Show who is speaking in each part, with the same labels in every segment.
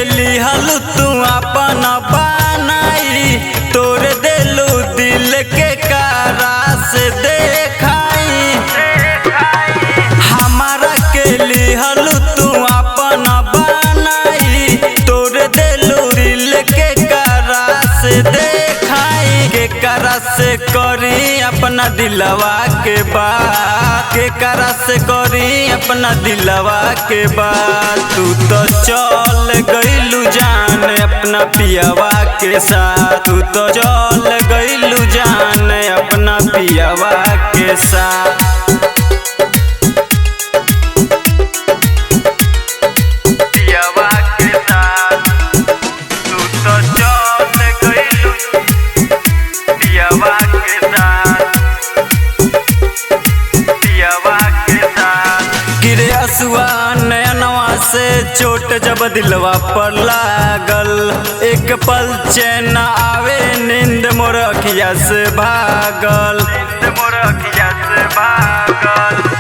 Speaker 1: लिहल तू अपन बनाई, तोड़ देलू दिल के कारा से देखाई। हमारा के लिहल तू अपन बनाई, तोड़ देलू दिल के कारा से देखाई। के करा से करी अपना दिलवा के बात, के करा से करी अपना दिलवा के बात। तू तो चल गइलू जान अपना पियवा के साथ, तू तो चल गइलू जान अपना पियवा के साथ। नयनवा से चोट जब दिलवा पर लागल, एक पल चैन आवे नींद मोर अखिया से भागल।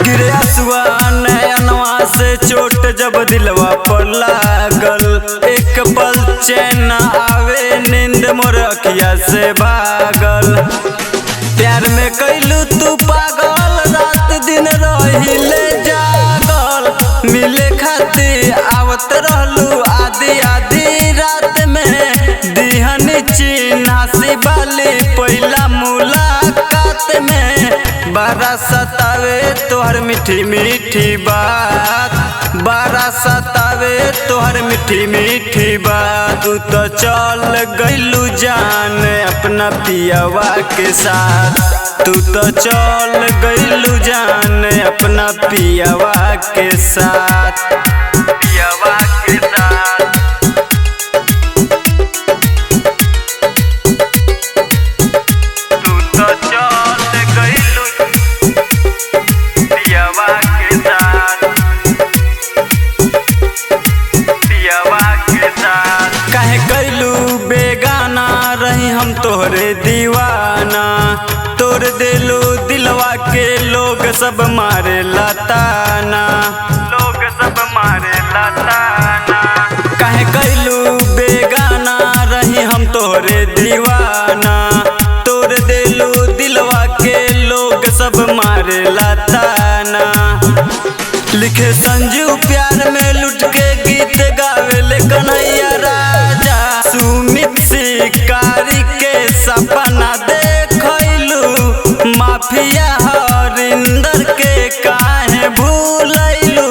Speaker 1: गिरे आंसुआ नयनवा से चोट जब दिलवा पर लागल, एक पल चैन आवे नींद मोर अखिया से भागल। प्यार में कैलू तू पागल, रात दिन रहिले जागल। मिले खातिर आवत रहलू आधी आधी रात में, दिहनी चिन्हासी वाली पहला मुलाकात में। बारा सतावे तोहर मीठी मीठी बात, बारा सतावे तोहर मीठी मीठी बात। तू तो चल गइलू जान अपना पियवा के साथ, तू तो चल गइलू जान अपना पियवा के साथ, पियवा के साथ। तू तो चल गइलू पियवा के साथ, पियवा के साथ। काहे गइलू बेगाना रही हम तोहरे दीवाना, तोड़ देलू दिलवा के लोग सब मारे लाताना, लोग सब मारे लाताना। काहे कैलू बेगाना रही हम तोहरे दीवाना, तोड़ देलू दिलवा के लोग सब मारे लाताना। लिखे संजू प्यार में लुट के गीत गावेले कन्हैया राजा, सुमित शिकारी के सपना देखैलू। माफिया हरिंदर के काहे भूलैलू,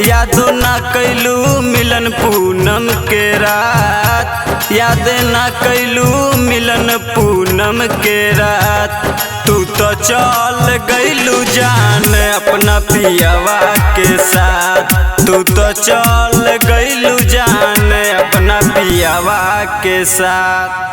Speaker 1: यादो ना कैलू मिलन पूनम के रात, याद ना कैलू मिलन पूनम के रात। तू तो चल गइलू जान अपना पियवा के साथ, तू तो चल गइलू जान अपना पियवा के साथ।